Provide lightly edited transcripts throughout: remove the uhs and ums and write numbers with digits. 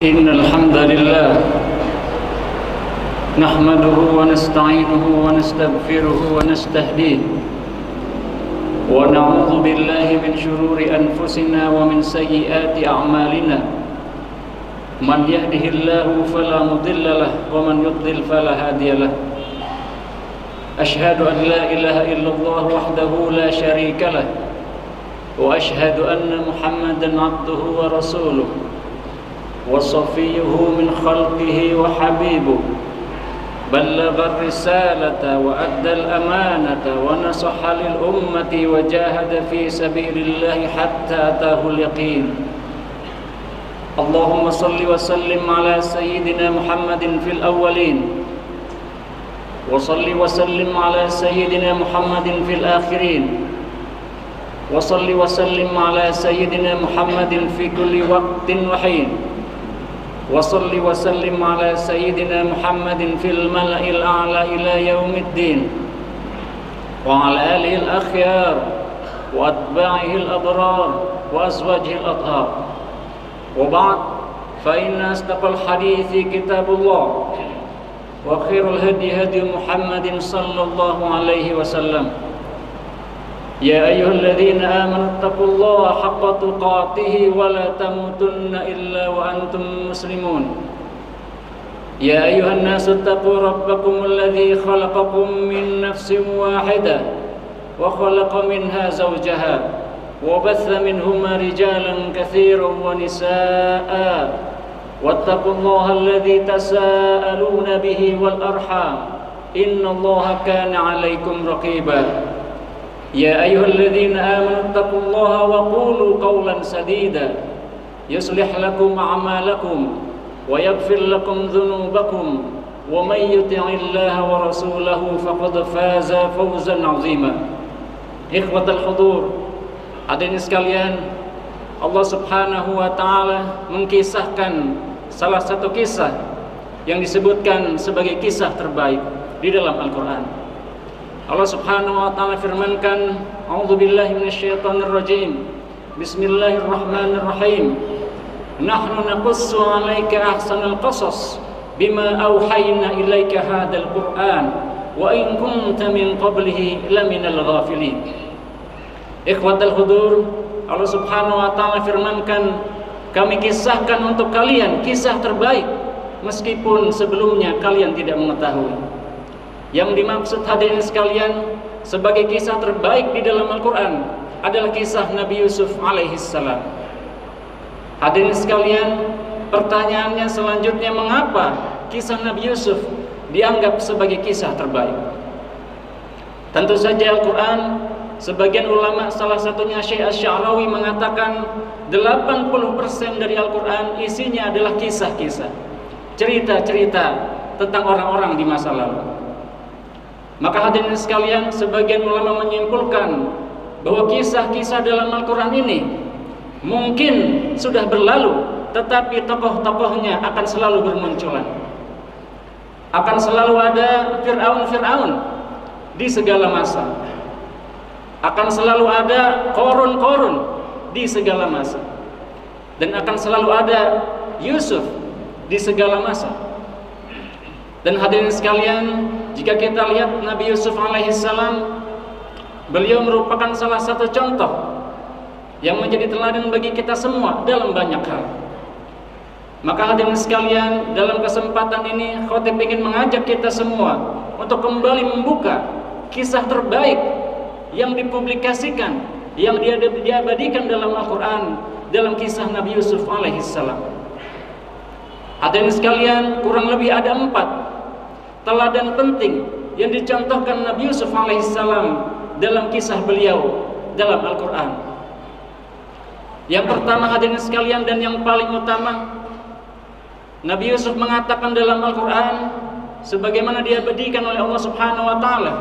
إن الحمد لله نحمده ونستعينه ونستغفره ونستهديه ونعوذ بالله من شرور أنفسنا ومن سيئات أعمالنا من يهده الله فلا مضل له ومن يضلل فلا هادي له أشهد أن لا إله إلا الله وحده لا شريك له وأشهد أن محمدا عبده ورسوله وصفيه من خلقه وحبيبه بلغ الرسالة وأدى الأمانة ونصح للأمة وجاهد في سبيل الله حتى أتاه اليقين اللهم صل وسلم على سيدنا محمد في الأولين وصل وسلم على سيدنا محمد في الآخرين وصل وسلم على سيدنا محمد في كل وقت وحين وصل وسلم على سيدنا محمد في الملأ الأعلى إلى يوم الدين وعلى آله الأخيار وأتباعه الأبرار وأزواجه الأطهار وبعد فإن أصدق الحديث كتاب الله وخير الهدي هدي محمد صلى الله عليه وسلم يا أيها الذين آمنوا اتقوا الله حق تقاته ولا تموتن إلا وأنتم مسلمون يا أيها الناس اتقوا ربكم الذي خلقكم من نفس واحدة وخلق منها زوجها وبث منهما رجالا كثيرا ونساء واتقوا الله الذي تساءلون به والأرحام إن الله كان عليكم رقيبا يا أيها الذين آمنوا اتقوا الله وقولوا قولا سديدا يصلح لكم أعمالكم ويغفر لكم ذنوبكم ومن يطع الله ورسوله فقد فاز فوزا عظيما إخوة الحضور hadirin sekalian, Allah Subhanahu wa taala mengkisahkan salah satu kisah yang disebutkan sebagai kisah terbaik di dalam Al-Qur'an. Allah Subhanahu wa taala firmankan, A'udzubillahi minasyaitonir rajim. Bismillahirrahmanirrahim. Nahnu naqussu 'alaika ahsanal qasas bima auhayna ilaika hadzal Qur'an wa in kunta min qablihi laminal ghafilin. Ikhwatal hudur, Allah Subhanahu wa taala firmankan, kami kisahkan untuk kalian kisah terbaik meskipun sebelumnya kalian tidak mengetahui. Yang dimaksud hadirin sekalian sebagai kisah terbaik di dalam Al-Quran adalah kisah Nabi Yusuf alaihissalam. Hadirin sekalian, pertanyaannya selanjutnya, mengapa kisah Nabi Yusuf dianggap sebagai kisah terbaik? Tentu saja Al-Quran, sebagian ulama salah satunya Syekh Asy-Sya'rawi mengatakan 80% dari Al-Quran isinya adalah kisah-kisah, cerita-cerita tentang orang-orang di masa lalu. Maka hadirin sekalian, sebagian ulama menyimpulkan bahwa kisah-kisah dalam Al-Quran ini mungkin sudah berlalu, tetapi tokoh-tokohnya akan selalu bermunculan. Akan selalu ada Fir'aun di segala masa. Akan selalu ada Qarun di segala masa. Dan akan selalu ada Yusuf di segala masa. Dan hadirin sekalian, jika kita lihat Nabi Yusuf alaihissalam, beliau merupakan salah satu contoh yang menjadi teladan bagi kita semua dalam banyak hal. Maka hadirin sekalian, dalam kesempatan ini khotib ingin mengajak kita semua untuk kembali membuka kisah terbaik yang dipublikasikan, yang diabadikan dalam Al-Quran, dalam kisah Nabi Yusuf alaihissalam. Hadirin sekalian, kurang lebih ada 4 teladan penting yang dicontohkan Nabi Yusuf alaihissalam dalam kisah beliau dalam Al-Quran. Yang pertama hadirin sekalian, dan yang paling utama, Nabi Yusuf mengatakan dalam Al-Quran sebagaimana diabadikan oleh Allah Subhanahu wa taala.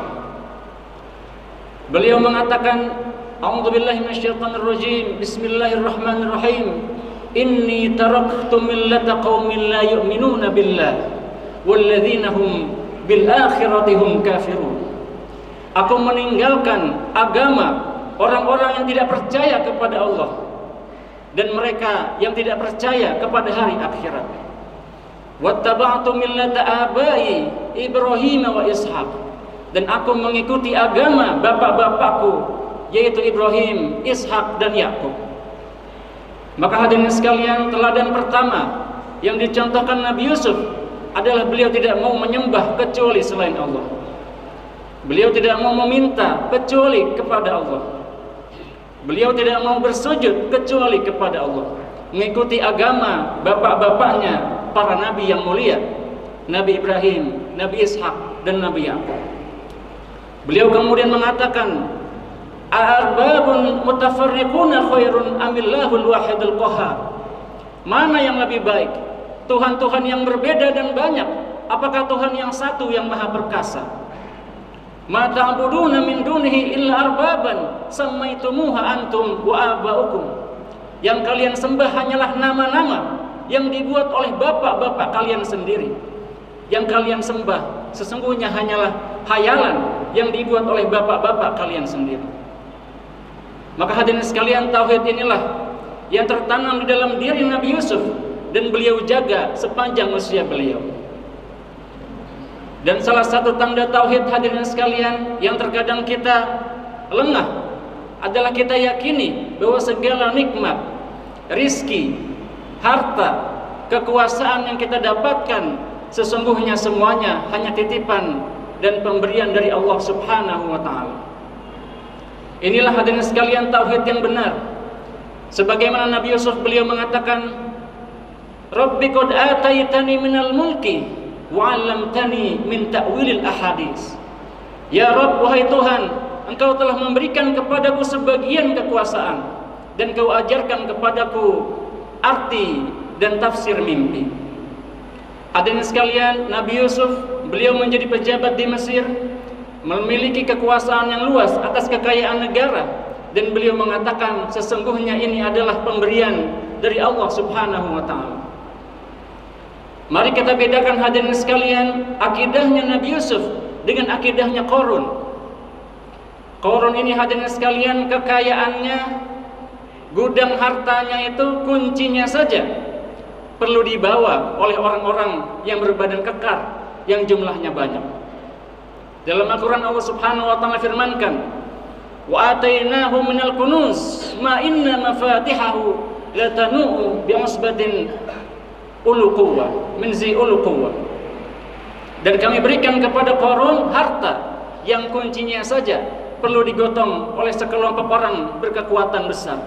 Beliau mengatakan, A'udzubillahi minasyaitonir rajim. Bismillahirrahmanirrahim. Inni taraktu millata qaumin la yu'minuna billah walladzina hum bil akhirati hum kafirun. Aku meninggalkan agama orang-orang yang tidak percaya kepada Allah dan mereka yang tidak percaya kepada hari akhirat. Wattaba'tu millata abai Ibrahim wa Ishaq, dan aku mengikuti agama bapak-bapakku, yaitu Ibrahim, Ishak, dan Yakub. Maka hadirin sekalian, teladan pertama yang dicontohkan Nabi Yusuf adalah beliau tidak mau menyembah kecuali selain Allah. Beliau tidak mau meminta kecuali kepada Allah. Beliau tidak mau bersujud kecuali kepada Allah, mengikuti agama bapak-bapaknya para nabi yang mulia, Nabi Ibrahim, Nabi Ishak, dan Nabi Yakub. Beliau kemudian mengatakan, "Arbabun mutafarriquna khairun amillahul wahidul qahhar?" Mana yang lebih baik? Tuhan-Tuhan yang berbeda dan banyak, apakah Tuhan yang satu yang maha perkasa? "Ma ta'buduna min dunihi illa arbaban sammaitumuha antum wa aba'ukum." Yang kalian sembah hanyalah nama-nama yang dibuat oleh bapak-bapak kalian sendiri. Yang kalian sembah sesungguhnya hanyalah hayalan yang dibuat oleh bapak-bapak kalian sendiri. Maka hadirin sekalian, tauhid inilah yang tertanam di dalam diri Nabi Yusuf dan beliau jaga sepanjang usia beliau. Dan salah satu tanda tauhid, hadirin sekalian, yang terkadang kita lengah adalah kita yakini bahwa segala nikmat, rizki, harta, kekuasaan yang kita dapatkan sesungguhnya semuanya hanya titipan dan pemberian dari Allah Subhanahu wa ta'ala. Inilah hadirin sekalian tauhid yang benar. Sebagaimana Nabi Yusuf, beliau mengatakan, "Rabbi qad ataitani minal mulki wa 'allamtani min ta'wilil ahadits." Ya Rabb, wahai Tuhan, Engkau telah memberikan kepadaku sebagian kekuasaan dan Kau ajarkan kepadaku arti dan tafsir mimpi. Hadirin sekalian, Nabi Yusuf, beliau menjadi pejabat di Mesir, memiliki kekuasaan yang luas atas kekayaan negara, dan beliau mengatakan sesungguhnya ini adalah pemberian dari Allah Subhanahu wa ta'ala. Mari kita bedakan hadirin sekalian akidahnya Nabi Yusuf dengan akidahnya Qarun. Qarun ini hadirin sekalian kekayaannya, gudang hartanya itu kuncinya saja perlu dibawa oleh orang-orang yang berbadan kekar yang jumlahnya banyak. Dalam Al-Quran Allah Subhanahu wa ta'ala firmankan, "Wa atainahu minal kunuz ma inna mafatihahu latanu'u bi'usbatin ulu quwwah min zi ulu quwwah." Dan kami berikan kepada Qarun harta yang kuncinya saja perlu digotong oleh sekelompok orang berkekuatan besar.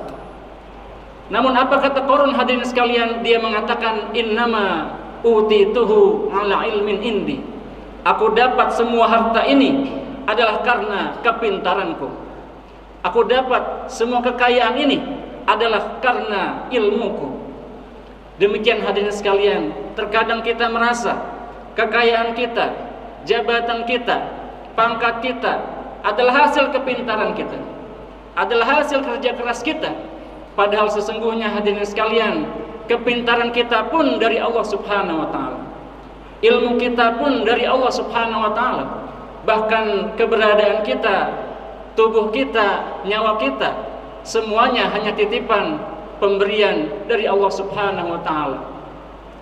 Namun apa kata Qarun hadirin sekalian? Dia mengatakan, "Innama utituhu ala ilmin indi." Aku dapat semua harta ini adalah karena kepintaranku. Aku dapat semua kekayaan ini adalah karena ilmuku. Demikian hadirin sekalian, terkadang kita merasa kekayaan kita, jabatan kita, pangkat kita adalah hasil kepintaran kita, adalah hasil kerja keras kita. Padahal sesungguhnya hadirin sekalian, kepintaran kita pun dari Allah Subhanahu wa ta'ala, ilmu kita pun dari Allah Subhanahu wa ta'ala. Bahkan keberadaan kita, tubuh kita, nyawa kita, semuanya hanya titipan pemberian dari Allah Subhanahu wa ta'ala.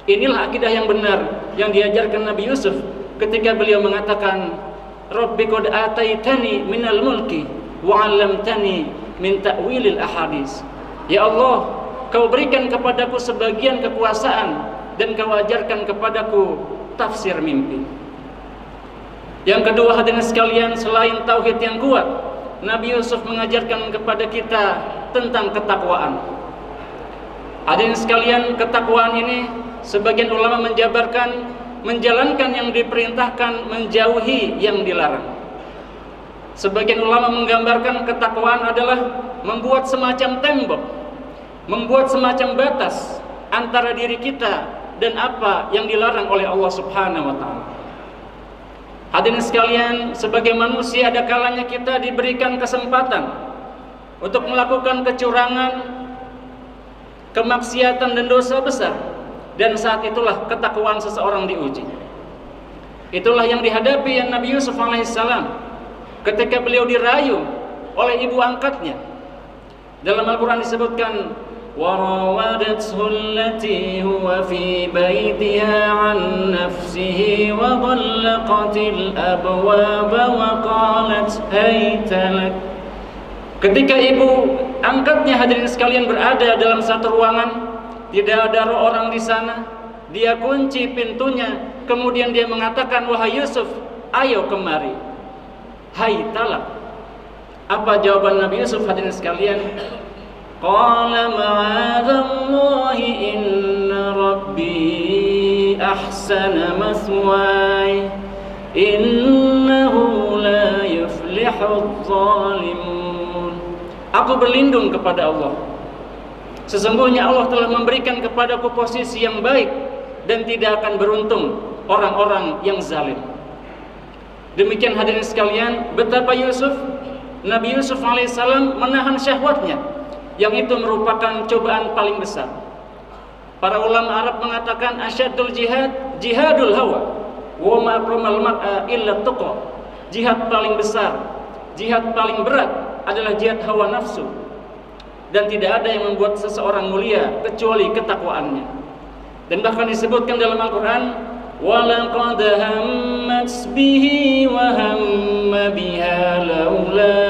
Inilah akidah yang benar yang diajarkan Nabi Yusuf ketika beliau mengatakan, "Rabbi qad ataitani minal mulki wa 'allamtani min ta'wilil ahadits." Ya Allah, Kau berikan kepadaku sebagian kekuasaan dan Kau ajarkan kepadaku tafsir mimpi. Yang kedua hadirin sekalian, selain tauhid yang kuat, Nabi Yusuf mengajarkan kepada kita tentang ketakwaan. Hadirin sekalian, ketakwaan ini sebagian ulama menjabarkan menjalankan yang diperintahkan, menjauhi yang dilarang. Sebagian ulama menggambarkan ketakwaan adalah membuat semacam tembok, membuat semacam batas antara diri kita dan apa yang dilarang oleh Allah Subhanahu wa ta'ala. Hadirin sekalian, sebagai manusia ada kalanya kita diberikan kesempatan untuk melakukan kecurangan, kemaksiatan dan dosa besar, dan saat itulah ketakwaan seseorang diuji. Itulah yang dihadapi Nabi Yusuf alaihissalam ketika beliau dirayu oleh ibu angkatnya. Dalam Al-Quran disebutkan, وراودته التي هو في بيتها عن نفسه وغلقت الأبواب وقالت هيت لك. Ketika ibu angkatnya, hadirin sekalian, berada dalam satu ruangan, tidak ada orang di sana, dia kunci pintunya, kemudian dia mengatakan, wahai Yusuf, ayo kemari. Hai talak. Apa jawaban Nabi Yusuf, hadirin sekalian? Qala ma'adzallahi inna rabbi ahsana maswaya innahu la yuflihudz zalimun. Aku berlindung kepada Allah. Sesungguhnya Allah telah memberikan kepadaku posisi yang baik dan tidak akan beruntung orang-orang yang zalim. Demikian hadirin sekalian, betapa Nabi Yusuf alaihissalam menahan syahwatnya, yang itu merupakan cobaan paling besar. Para ulama Arab mengatakan asyadul jihad jihadul hawa wa ma akramal mar'a illa tuqa. Jihad paling besar, jihad paling berat adalah jihad hawa nafsu, dan tidak ada yang membuat seseorang mulia kecuali ketakwaannya. Dan bahkan disebutkan dalam Al-Quran, walaqad hammat bihi wa hamma biha laula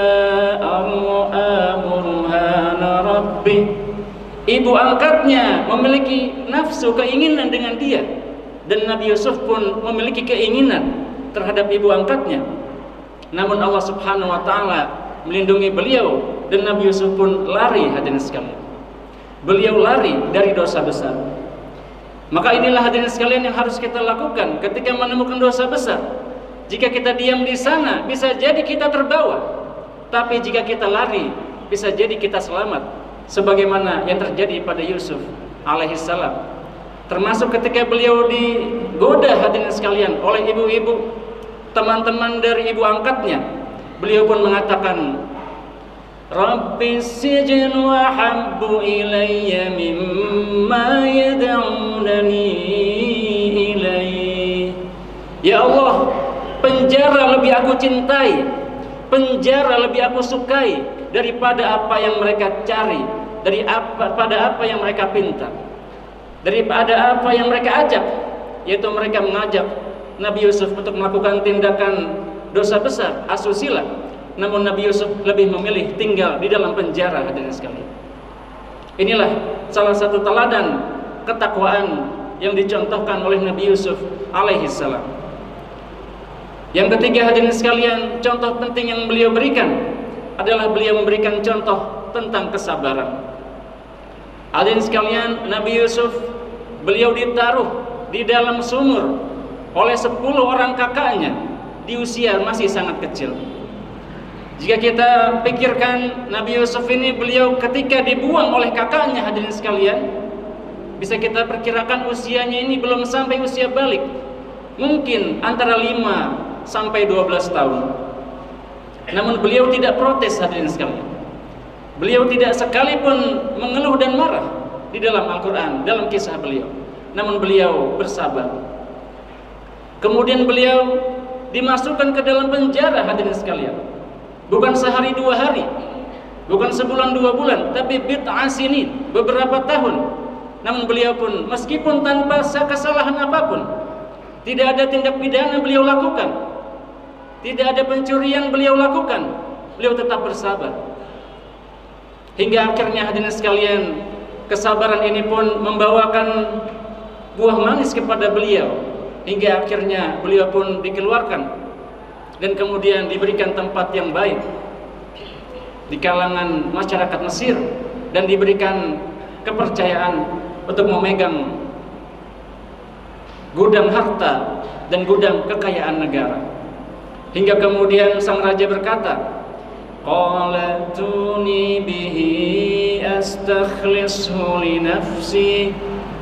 ar'a burhana rabbih. Ibu angkatnya memiliki nafsu, keinginan dengan dia, dan Nabi Yusuf pun memiliki keinginan terhadap ibu angkatnya. Namun Allah Subhanahu wa taala melindungi beliau, dan Nabi Yusuf pun lari, hadirin sekalian. Beliau lari dari dosa besar. Maka inilah hadirin sekalian yang harus kita lakukan ketika menemukan dosa besar. Jika kita diam di sana, bisa jadi kita terbawa. Tapi jika kita lari, bisa jadi kita selamat. Sebagaimana yang terjadi pada Yusuf alaihissalam. Termasuk ketika beliau digoda, hadirin sekalian, oleh ibu-ibu, teman-teman dari ibu angkatnya. Beliau pun mengatakan, Rabbis sijnu ahabbu ilayya mimma yad'unani ilayhi. Ya Allah, penjara lebih aku cintai, penjara lebih aku sukai daripada apa yang mereka cari, daripada apa yang mereka pinta, daripada apa yang mereka ajak, yaitu mereka mengajak Nabi Yusuf untuk melakukan tindakan dosa besar, asusila. Namun Nabi Yusuf lebih memilih tinggal di dalam penjara, hadirin sekalian. Inilah salah satu teladan ketakwaan yang dicontohkan oleh Nabi Yusuf alaihissalam. Yang ketiga, hadirin sekalian, contoh penting yang beliau berikan adalah beliau memberikan contoh tentang kesabaran. Hadirin sekalian, Nabi Yusuf, beliau ditaruh di dalam sumur oleh 10 orang kakaknya di usia masih sangat kecil. Jika kita pikirkan Nabi Yusuf ini, beliau ketika dibuang oleh kakaknya, hadirin sekalian, bisa kita perkirakan usianya ini belum sampai usia balik, mungkin antara 5 sampai 12 tahun. Namun beliau tidak protes, hadirin sekalian. Beliau tidak sekalipun mengeluh dan marah di dalam Al-Quran, dalam kisah beliau. Namun beliau bersabar. Kemudian beliau dimasukkan ke dalam penjara, hadirin sekalian. Bukan sehari 2 hari, bukan sebulan 2 bulan, tapi bid'ah sinin, beberapa tahun. Namun beliau pun meskipun tanpa kesalahan apapun, tidak ada tindak pidana beliau lakukan, tidak ada pencurian beliau lakukan, beliau tetap bersabar. Hingga akhirnya, hadirin sekalian, kesabaran ini pun membawakan buah manis kepada beliau. Hingga akhirnya beliau pun dikeluarkan dan kemudian diberikan tempat yang baik di kalangan masyarakat Mesir, dan diberikan kepercayaan untuk memegang gudang harta dan gudang kekayaan negara. Hingga kemudian sang raja berkata, qala tuni bihi astakhlishu li nafsi.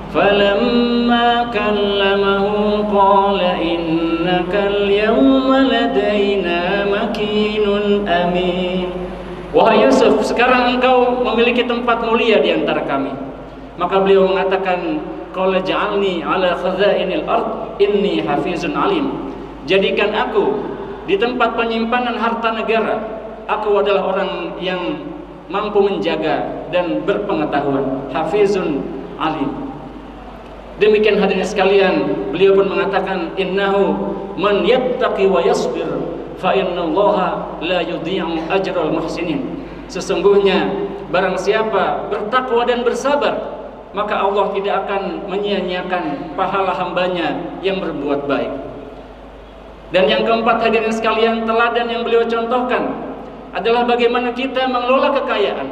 فَلَمَّا كَلَّمَهُ قَالَ إِنَّكَ الْيَوْمَ لَدَيْنَا مَكِينٌ أَمِينٌ. Wahai Yusuf, sekarang engkau memiliki tempat mulia di antara kami. Maka beliau mengatakan, qala ja'alni ala khazainil ard inni hafizun alim. Jadikan aku di tempat penyimpanan harta negara. Aku adalah orang yang mampu menjaga dan berpengetahuan, hafizun alim. Demikian hadirin sekalian, beliau pun mengatakan, innahu man yattaqi wa yasbir fa innallaha la yudhi'u ajral muhsinin. Sesungguhnya barang siapa bertakwa dan bersabar, maka Allah tidak akan menyia-nyiakan pahala hambanya yang berbuat baik. Dan yang keempat hadirin sekalian, teladan yang beliau contohkan adalah bagaimana kita mengelola kekayaan.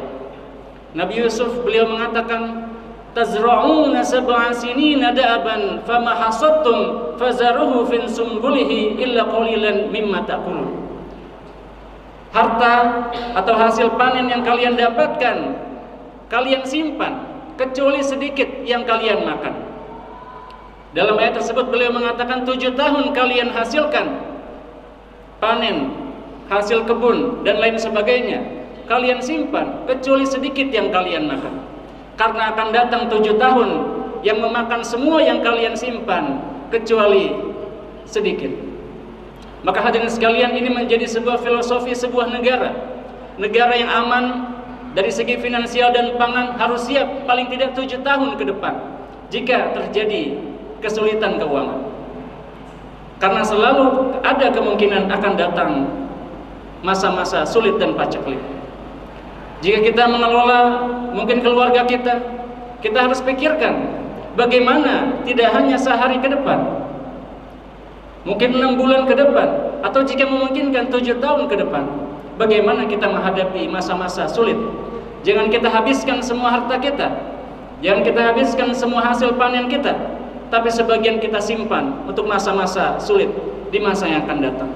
Nabi Yusuf beliau mengatakan, tazra'una sab'a sinina da'aban fama hasadtum fazaruhu fin sumbulihi illa qalilan mimma ta'kulun. Harta atau hasil panen yang kalian dapatkan, kalian simpan, kecuali sedikit yang kalian makan. Dalam ayat tersebut beliau mengatakan 7 tahun kalian hasilkan panen, hasil kebun dan lain sebagainya, kalian simpan, kecuali sedikit yang kalian makan. Karena akan datang 7 tahun yang memakan semua yang kalian simpan, kecuali sedikit. Maka hadirin sekalian, ini menjadi sebuah filosofi sebuah negara. Negara yang aman dari segi finansial dan pangan harus siap paling tidak 7 tahun ke depan jika terjadi kesulitan keuangan. Karena selalu ada kemungkinan akan datang masa-masa sulit dan paceklik. Jika kita mengelola mungkin keluarga kita, kita harus pikirkan bagaimana tidak hanya sehari ke depan, mungkin 6 bulan ke depan, atau jika memungkinkan 7 tahun ke depan, bagaimana kita menghadapi masa-masa sulit. Jangan kita habiskan semua harta kita, jangan kita habiskan semua hasil panen kita, tapi sebagian kita simpan untuk masa-masa sulit di masa yang akan datang.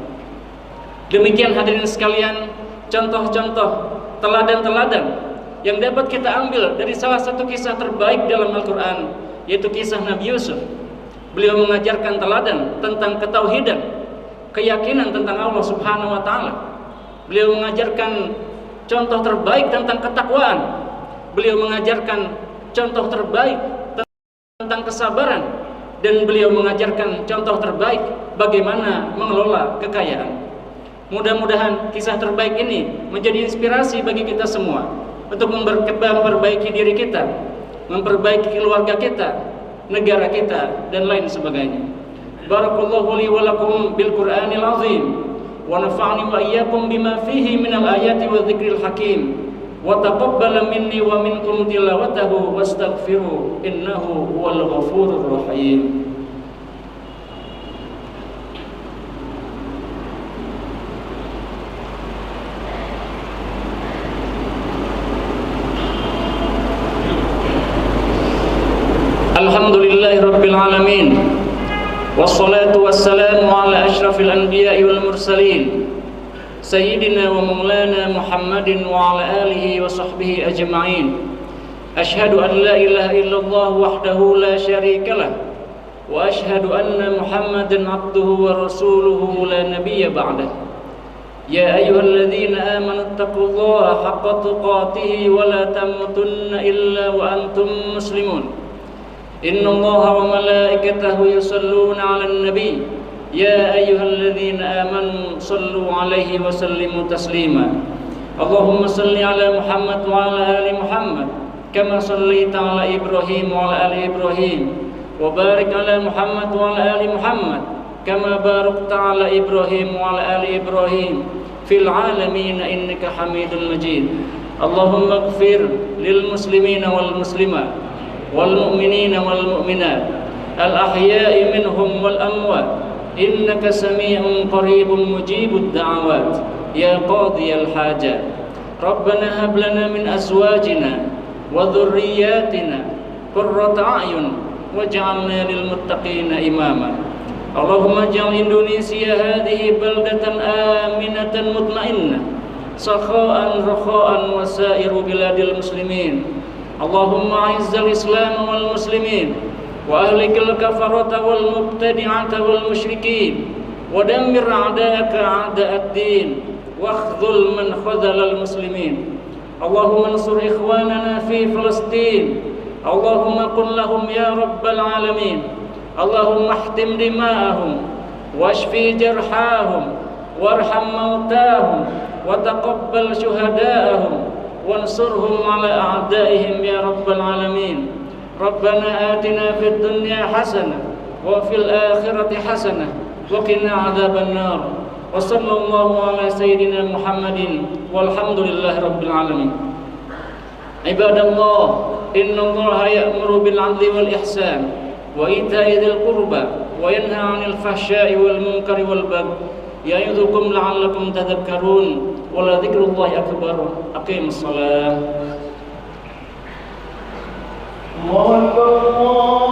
Demikian hadirin sekalian, contoh-contoh, teladan-teladan yang dapat kita ambil dari salah satu kisah terbaik dalam Al-Quran, yaitu kisah Nabi Yusuf. Beliau mengajarkan teladan tentang ketauhidan, keyakinan tentang Allah Subhanahu wa Ta'ala. Beliau mengajarkan contoh terbaik tentang ketakwaan. Beliau mengajarkan contoh terbaik tentang kesabaran, dan beliau mengajarkan contoh terbaik bagaimana mengelola kekayaan. Mudah-mudahan kisah terbaik ini menjadi inspirasi bagi kita semua untuk memperbaiki diri kita, memperbaiki keluarga kita, negara kita, dan lain sebagainya. Barakallahu li wa lakum bil Qur'anil azim wa nafa'ani wa iyyakum bima fihi minal ayati wa dzikril hakim wa taqabbala minni wa minkum tilawatahu wastaghfiru innahu huwal ghafurur rahim. Alhamdulillahi Rabbil Alamin, wassalatu wassalamu ala ashrafil anbiya'i wal mursalin, Sayyidina wa maulana Muhammadin wa ala alihi wa sahbihi ajma'in. Ashhadu an la ilaha illallah wahdahu la sharika lah, wa ashhadu anna Muhammadan abduhu wa rasuluhu la nabiyya ba'dah. Ya ayyuhalladzina amanu taqullaha haqqa tuqatih wa la tamutunna illa wa antum muslimun. Inna Allaha wa malaikatahu yusalluna 'alan nabi ya ayyuhalladzina amanu sallu 'alaihi wa sallimu taslima. Allahumma salli 'ala Muhammad wa 'ala ali Muhammad kama shallaita 'ala Ibrahim wa 'ala ali Ibrahim wa barik 'ala Muhammad wa 'ala ali Muhammad kama barakta 'ala Ibrahim wa 'ala ali Ibrahim fil 'alamin innaka Hamidul Majid. Allahumma ighfir lil muslimina wal muslimat wal mu'minina wal mu'minat al ahya'i minhum wal amwat innaka sami'un qaribun mujibud da'awat ya qadiyal hajat. Rabbana hab lana min azwajina wa dhurriyyatina qurrata a'yun waj'alna lil muttaqina imama. Allahumma ij'al Indonesia hadhihi baldatan aminatan mutmainnah sakha'an rakha'an wa sa'iru biladil muslimin. Allahumma a'izzal Islam wal muslimin wa ahlikil kafarata wal mubtadi'ata wal musyrikin wa dammir a'da'aka a'da'ad din wa akhdhul man khadhalal muslimin. Allahumma ansur ikhwanana fi Filistin. Allahumma qul lahum ya rabbal alamin. Allahumma ihtim dima'ahum washfi jarhahum warham mautahum wa taqabbal syuhada'ahum وانصرهم على أعدائهم يا رب العالمين. ربنا آتنا في الدنيا حسنة وفي الآخرة حسنة وقنا عذاب النار. وصلى الله على سيدنا محمد والحمد لله رب العالمين. عباد الله، إن الله يأمر بالعدل والإحسان وإيتاء ذي القربى وينهى عن الفحشاء والمنكر والبغي يعظكم لعلكم تذكرون. ولذكر الله أكبر. أقيموا الصلاة. الله أكبر.